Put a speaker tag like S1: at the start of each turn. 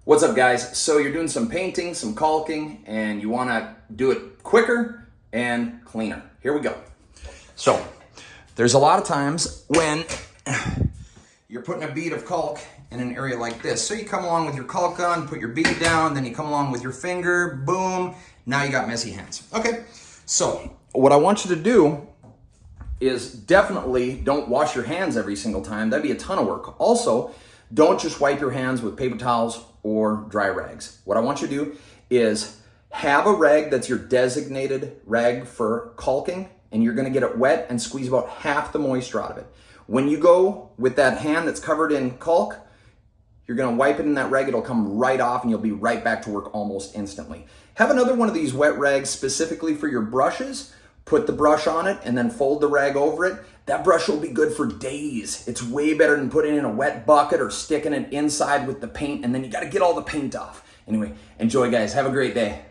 S1: What's up, guys? So you're doing some painting, some caulking, and you want to do it quicker and cleaner. Here we go. So there's a lot of times when you're putting a bead of caulk in an area like this. So you come along with your caulk gun, put your bead down, then you come along with your finger, boom, now you got messy hands. Okay, so what I want you to do is definitely don't wash your hands every single time. That'd be a ton of work. Also, don't just wipe your hands with paper towels or dry rags. What I want you to do is have a rag that's your designated rag for caulking, and you're gonna get it wet and squeeze about half the moisture out of it. When you go with that hand that's covered in caulk, you're gonna wipe it in that rag, it'll come right off and you'll be right back to work almost instantly. Have another one of these wet rags specifically for your brushes. Put the brush on it and then fold the rag over it. That brush will be good for days. It's way better than putting it in a wet bucket or sticking it inside with the paint, and then you gotta get all the paint off. Anyway, enjoy, guys. Have a great day.